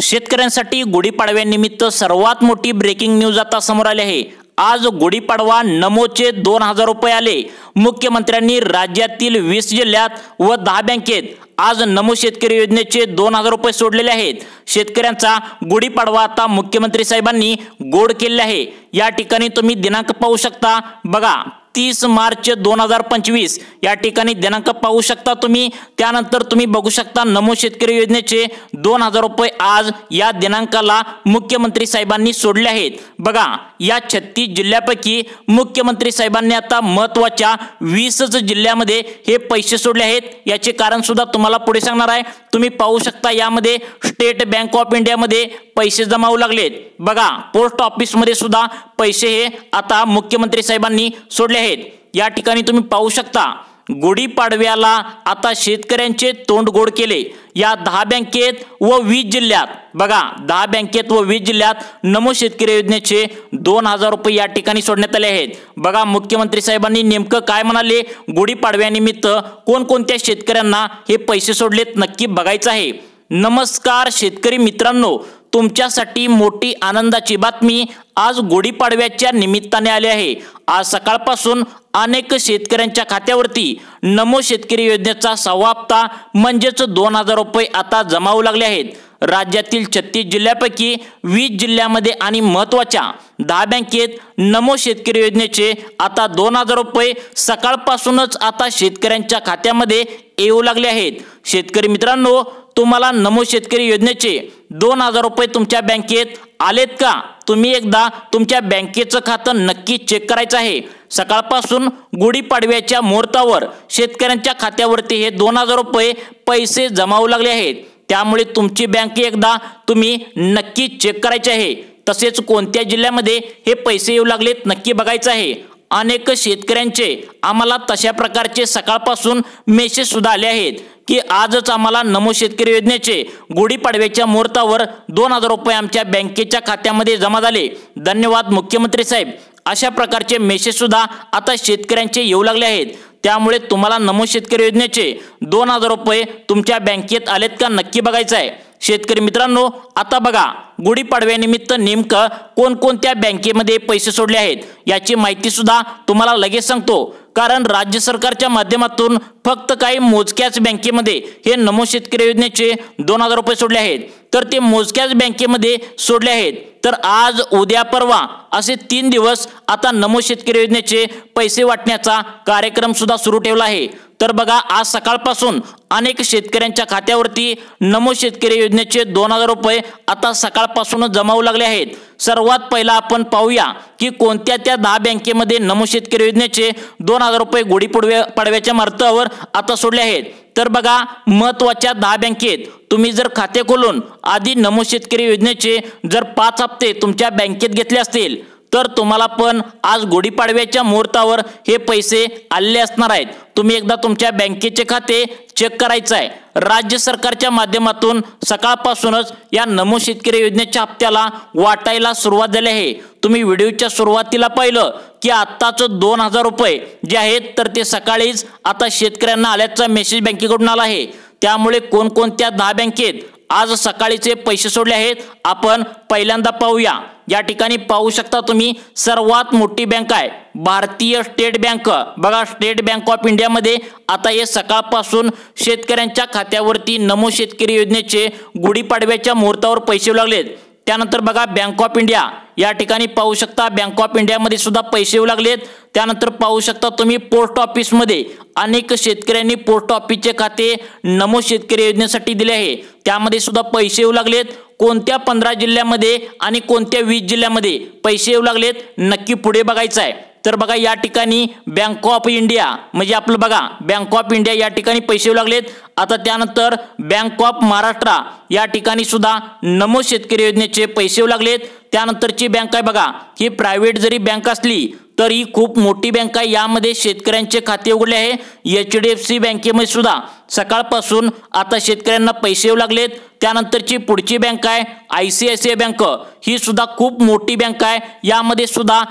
शेतकऱ्यांसाठी गुढीपाडव्यानिमित्त सर्वात मोठी ब्रेकिंग न्यूज आता समोर आली आहे। आज गुढीपाडवा नमोचे 2000 रुपये आले। मुख्यमंत्र्यांनी राज्यातील 20 जिल्ह्यात व 10 बँकेत आज नमो शेतकरी योजनेचे 2000 रुपये सोडलेले आहेत। शेतकऱ्यांचा गुढीपाडवा आता मुख्यमंत्री साहेबांनी गोड केले आहे। या ठिकाणी तुम्ही दिनांक पाहू शकता, बघा 30 मार्च 2025 या ठिकाणी दिनांक पाहू शकता तुम्ही। त्यानंतर तुम्ही बघू शकता नमो शेतकरी योजनेचे 2000 रुपये आज या दिनांकाला मुख्यमंत्री साहेबांनी सोडले आहेत। बघा या 36 जिल्ह्यापैकी मुख्यमंत्री साहेबांनी आता महत्त्वाच्या 20च जिल्ह्यामध्ये हे पैसे सोडले आहेत। याचे कारण सुद्धा तुम्हाला पुढे सांगणार आहे। तुम्ही पाहू शकता यामध्ये स्टेट बँक ऑफ इंडिया मध्ये पैसे जमा होऊ लागलेत। बघा पोस्ट ऑफिस मध्ये सुद्धा पैसे हे आता मुख्यमंत्री साहेबांनी सोडले आहेत। या ठिकाणी तुम्ही पाहू शकता गुढीपाडव्याला आता शेतकऱ्यांचे तोंड गोड केले। या 10 बँकेत व 20 जिल्ह्यात, बघा 10 बँकेत व 20 जिल्ह्यात नमो शेतकरी योजनेचे 2000 रुपये या ठिकाणी सोडण्यात आले आहेत। बघा मुख्यमंत्री साहेबांनी नेमकं काय म्हणाले, गुढीपाडव्यानिमित्त कोणकोणत्या शेतकऱ्यांना हे पैसे सोडलेत नक्की बघायचं आहे। नमस्कार शेतकरी मित्रांनो, तुमच्यासाठी मोठी आनंदाची बातमी आज गुढीपाडव्याच्या निमित्ताने आली आहे। आज सकाळपासून अनेक शेतकऱ्यांच्या खात्यावरती नमो शेतकरी योजनेचा 6वा हप्ता म्हणजेच 2000 रुपये आता जमा होऊ लागले आहेत। राज्यातील 36 जिल्ह्यापैकी 20 जिल्ह्यामध्ये आणि महत्त्वाच्या 10 बँकेत नमो शेतकरी योजनेचे आता 2000 रुपये सकाळपासूनच आता शेतकऱ्यांच्या खात्यामध्ये येऊ लागले आहेत। शेतकरी मित्रांनो, तुम्हाला नमो शेतकरी योजनेचे 2000 रुपये तुमच्या बँकेत आलेत का? तुम्ही एकदा तुमच्या बँकेचं खातं नक्की चेक करायचं आहे। सकाळपासून गुढीपाडव्याच्या मुहूर्तावर शेतकऱ्यांच्या खात्यावरती हे 2000 रुपये पैसे जमा होऊ लागले आहेत। त्यामुळे तुमची बँक एकदा तुम्ही नक्की चेक करायचे आहे। तसेच कोणत्या जिल्ह्यामध्ये हे पैसे येऊ लागलेत नक्की बघायचं आहे। अनेक शेतकऱ्यांचे आम्हाला तशा प्रकारचे सकाळपासून मेसेज सुद्धा आले आहेत की आजच आम्हाला नमो शेतकरी योजनेचे गुढीपाडव्याच्या मुहूर्तावर 2000 रुपये आमच्या बँकेच्या खात्यामध्ये जमा झाले, धन्यवाद मुख्यमंत्री साहेब। अशा प्रकारचे मेसेज सुद्धा आता शेतकऱ्यांचे येऊ लागले आहेत। त्यामुळे तुम्हाला नमो शेतकरी योजनेचे 2000 रुपये तुमच्या बँकेत आलेत का नक्की बघायचं आहे। शेतकरी मित्रांनो, आता बघा गुढीपाडव्यानिमित्त नेमकं कोणकोणत्या बँकेमध्ये पैसे सोडले आहेत याची माहिती सुद्धा तुम्हाला लगेच सांगतो। कारण राज्य सरकारच्या माध्यमातून फक्त काही मोजक्याच बँकेमध्ये हे नमो शेतकरी योजनेचे 2000 रुपये सोडले आहेत। तर ते मोजक्याच बँकेमध्ये सोडले आहेत। तर आज उद्या परवा असे 3 दिवस आता नमो शेतकरी योजनेचे पैसे वाटण्याचा कार्यक्रम सुद्धा सुरू ठेवला आहे। तर बघा आज सकाळपासून अनेक शेतकऱ्यांच्या खात्यावरती नमो शेतकरी योजनेचे 2000 रुपये आता सकाळपासूनच जमा होऊ लागले आहेत। सर्वात पहिला आपण पाहूया की कोणत्या त्या 10 बँकेमध्ये नमो शेतकरी योजनेचे 2000 रुपये गुढीपाडव्याच्या मुहूर्तावर आता सोडले आहेत। तर बघा महत्त्वाच्या 10 बँकेत तुम्ही जर खाते खोलून आधी नमो शेतकरी योजनेचे जर 5 हप्ते तुमच्या बँकेत घेतले असतील तर तुम्हाला पण आज गुढीपाडव्याच्या मुहूर्तावर हे पैसे आलेले असणार आहेत। तुम्ही एकदा तुमच्या बँकेचे खाते चेक करायचं आहे। राज्य सरकारच्या माध्यमातून सकाळपासूनच या नमो शेतकरी योजनेच्या हप्त्याला वाटायला सुरुवात झाली आहे। तुम्ही व्हिडिओच्या सुरुवातीला पाहिलं की आत्ताच 2000 रुपये जे आहेत तर ते सकाळीच आता शेतकऱ्यांना आल्याचा मेसेज बँकेकडून आला आहे। त्यामुळे कोणकोणत्या 10 बँकेत आज सकाळीचे पैसे सोडले आहेत आपण पहिल्यांदा पाहूया। या ठिकाणी पाहू शकता तुम्ही सर्वात मोठी बँक आहे भारतीय स्टेट बँक। बघा स्टेट बँक ऑफ इंडिया मध्ये आता हे सकाळपासून शेतकऱ्यांच्या खात्यावरती नमो शेतकरी योजनेचे गुढीपाडव्याच्या मुहूर्तावर पैसे येऊ लागलेत। त्यानंतर बघा बँक ऑफ इंडिया, या ठिकाणी पाहू शकता बँक ऑफ इंडिया मध्ये सुद्धा पैसे येऊ लागलेत। त्यानंतर पाहू शकता तुम्ही पोस्ट ऑफिस मध्ये अनेक शेतकऱ्यांनी पोस्ट ऑफिसचे खाते नमो शेतकरी योजनेसाठी दिले आहे, त्यामध्ये सुद्धा पैसे येऊ लागलेत। कोणत्या 15 जिल्ह्यामध्ये आणि कोणत्या 20 जिल्ह्यामध्ये पैसे येऊ लागलेत नक्की पुढे बघायचं आहे। तर बघा या ठिकाणी बँक ऑफ इंडिया म्हणजे आपलं बघा बँक ऑफ इंडिया या ठिकाणी पैसे येऊ लागलेत। आता त्यानंतर बँक ऑफ महाराष्ट्र या ठिकाणी सुद्धा नमो शेतकरी योजनेचे पैसे येऊ लागलेत। त्यानंतरची बँक आहे बघा, ही प्रायव्हेट जरी बँक असली तर ही खूप मोठी बँक आहे। यामध्ये शेतकऱ्यांचे खाते उघडले आहे। HDFC बँकेमध्ये सुद्धा सकाळपासून आता शेतकऱ्यांना पैसे येऊ लागलेत। त्यानंतरची पुढची बँक आहे ICICI बँक, ही सुद्धा खूप मोठी बँक आहे। यामध्ये सुद्धा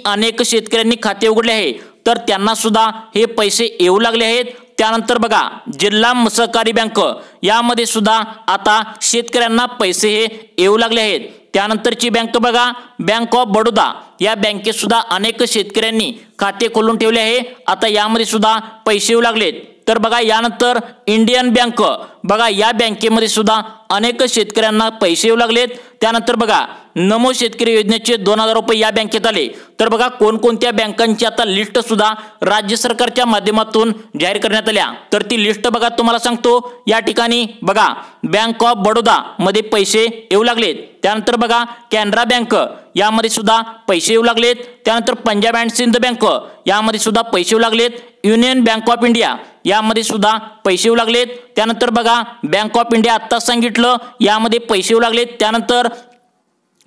अनेक शेतकऱ्यांनी खाते उघडले आहे तर त्यांना सुद्धा हे पैसे येऊ लागले आहेत। त्यानंतर बघा जिल्हा सहकारी बँक यामध्ये सुद्धा आता शेतकऱ्यांना पैसे हे येऊ लागले आहेत। त्यानंतरची बँक बघा बँक ऑफ बडोदा, या बँकेत सुद्धा अनेक शेतकऱ्यांनी खाते खोलून ठेवले आहे, आता यामध्ये सुद्धा पैसे येऊ लागलेत। तर बघा यानंतर इंडियन बँक, बघा या बँकेमध्ये सुद्धा अनेक शेतकऱ्यांना पैसे येऊ लागलेत। त्यानंतर बघा नमो शेतकरी योजनेचे 2000 रुपये या बँकेत आले। तर बघा कोणकोणत्या बँकांची आता लिस्ट सुद्धा राज्य सरकारच्या माध्यमातून जाहीर करण्यात आल्या, तर ती लिस्ट बघा तुम्हाला सांगतो। या ठिकाणी बघा बँक ऑफ बडोदा मध्ये पैसे येऊ लागलेत। त्यानंतर बघा कॅनरा बँक यामध्ये सुद्धा पैसे येऊ लागलेत। त्यानंतर पंजाब अँड सिंध बँक यामध्ये सुद्धा पैसे येऊ लागलेत। युनियन बँक ऑफ इंडिया यामध्ये सुद्धा पैसे येऊ लागलेत। त्यानंतर बघा बँक ऑफ इंडिया आता सांगितलं यामध्ये पैसे येऊ लागलेत। त्यानंतर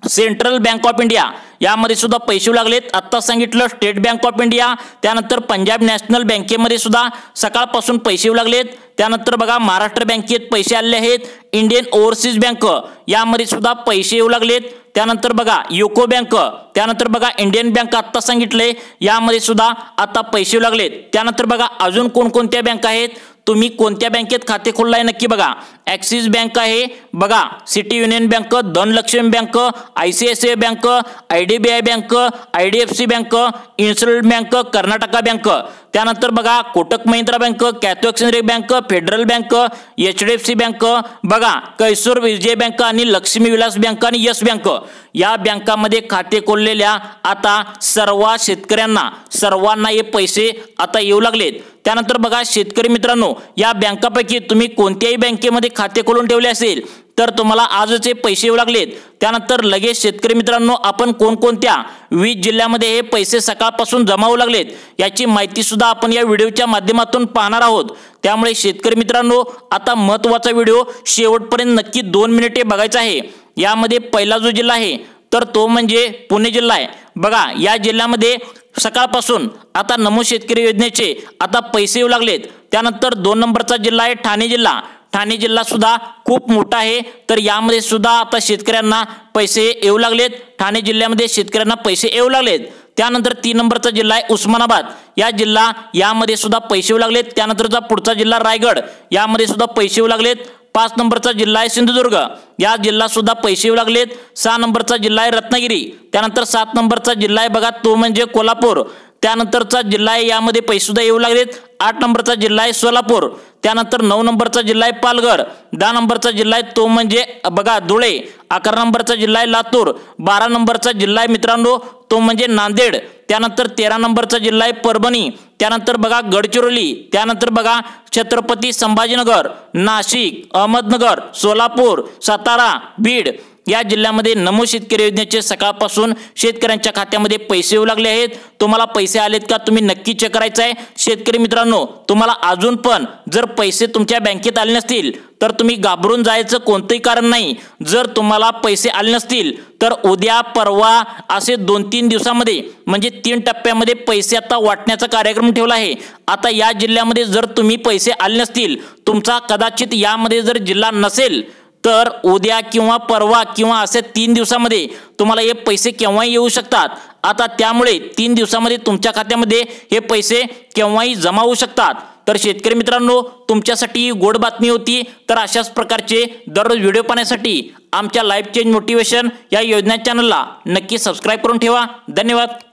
सेंट्रल बँक ऑफ इंडिया यामध्ये सुद्धा पैसे येऊ लागलेत, आता सांगितलं। स्टेट बँक ऑफ इंडिया, त्यानंतर पंजाब नॅशनल बँकेमध्ये सुद्धा सकाळपासून पैसे येऊ लागलेत। त्यानंतर बघा महाराष्ट्र बँकेत पैसे आले आहेत। इंडियन ओव्हरसीज बँक यामध्ये सुद्धा पैसे येऊ लागलेत। त्यानंतर बघा युको बँक, त्यानंतर बघा इंडियन बँक आता सांगितले यामध्ये सुद्धा आता पैसे येऊ लागलेत। त्यानंतर बघा अजून कोणकोणत्या बँक आहेत, तुम्ही कोणत्या बँकेत खाते खोललाय नक्की बघा। ॲक्सिस बँक आहे बघा, city union bank, Dhanlaxmi bank, ICICI bank, IDBI bank, IDFC bank, insurance bank, Karnataka bank, त्यानंतर बघा Kotak Mahindra bank, Catholic bank, federal bank, HDFC bank, बघा कैसूर विजय बँक आणि लक्ष्मी विलास बँक आणि यस बँक, या बँकामध्ये खाते खोललेल्या आता सर्व शेतकऱ्यांना सर्वांना हे पैसे आता येऊ लागलेत। त्यानंतर बघा शेतकरी मित्रांनो, या बँकापैकी तुम्ही कोणत्याही बँकेमध्ये खाते खोलून ठेवले असेल तर तुम्हाला आजच हे पैसे येऊ लागलेत। त्यानंतर लगेच शेतकरी मित्रांनो आपण कोणकोणत्या 20 जिल्ह्यामध्ये हे पैसे सकाळपासून जमा होऊ लागलेत याची माहिती सुद्धा आपण या व्हिडिओच्या माध्यमातून पाहणार आहोत। त्यामुळे शेतकरी मित्रांनो आता महत्त्वाचा व्हिडिओ शेवटपर्यंत नक्की 2 मिनिटे बघायचा आहे। यामध्ये पहिला जो जिल्हा आहे तर तो म्हणजे पुणे जिल्हा आहे। बघा या जिल्ह्यामध्ये सकाळपासून आता नमो शेतकरी योजनेचे आता पैसे येऊ लागलेत। त्यानंतर 2 नंबरचा जिल्हा आहे ठाणे जिल्हा। ठाणे जिल्हा सुद्धा खूप मोठा आहे, तर यामध्ये सुद्धा आता शेतकऱ्यांना पैसे येऊ लागलेत। ठाणे जिल्ह्यामध्ये शेतकऱ्यांना पैसे येऊ लागलेत। त्यानंतर 3 नंबरचा जिल्हा आहे उस्मानाबाद, या जिल्हा यामध्ये सुद्धा पैसे येऊ लागलेत। त्यानंतरचा पुढचा जिल्हा रायगड, यामध्ये सुद्धा पैसे येऊ लागलेत। 5 नंबरचा जिल्हा आहे सिंधुदुर्ग, या जिल्हा सुद्धा पैसे येऊ लागलेत। 6 नंबरचा जिल्हा आहे रत्नागिरी, त्यानंतर 7 नंबरचा जिल्हा आहे बघा तो म्हणजे कोल्हापूर, त्यानंतरचा जिल्हा आहे यामध्ये पैसे सुद्धा येऊ लागलेत। 8 नंबरचा जिल्हा आहे सोलापूर, त्यानंतर 9 नंबरचा जिल्हा आहे पालघर, 10 नंबरचा जिल्हा आहे तो म्हणजे बघा धुळे, 11 नंबरचा जिल्हा आहे लातूर, 12 नंबरचा जिल्हा आहे मित्रांनो तो म्हणजे नांदेड, त्यानंतर 13 नंबरचा जिल्हा आहे परभणी, त्यानंतर बघा गडचिरोली, त्यानंतर बघा छत्रपती संभाजीनगर, नाशिक, अहमदनगर, सोलापूर, सातारा, बीड, या जिल्ह्यामध्ये नमो शेतकरी योजनेचे सकाळपासून शेतकऱ्यांच्या खात्यामध्ये पैसे येऊ लागले आहेत। तुम्हाला पैसे आलेत का तुम्ही नक्की चेक करायचं आहे। शेतकरी मित्रांनो तुम्हाला अजून पण जर पैसे तुमच्या बँकेत आले नसतील तर तुम्ही घाबरून जायचं कोणतंही कारण नाही। जर तुम्हाला पैसे आले नसतील तर उद्या परवा असे 2-3 दिवसामध्ये म्हणजे 3 टप्प्यामध्ये पैसे आता वाटण्याचा कार्यक्रम ठेवला आहे। आता या जिल्ह्यामध्ये जर तुम्ही पैसे आले नसतील, तुमचा कदाचित यामध्ये जर जिल्हा नसेल तर उद्या किंवा परवा किंवा असे 3 दिवसामध्ये तुम्हाला हे पैसे केव्हाही येऊ शकतात। आता त्यामुळे 3 दिवसामध्ये तुमच्या खात्यामध्ये हे पैसे केव्हाही जमा होऊ शकतात। तर शेतकरी मित्रांनो तुमच्यासाठी गोड बातमी होती। तर अशाच प्रकारचे दररोज व्हिडिओ पाहण्यासाठी आमच्या लाईफ चेंज मोटिवेशन या योजना चॅनलला नक्की सबस्क्राईब करून ठेवा। धन्यवाद।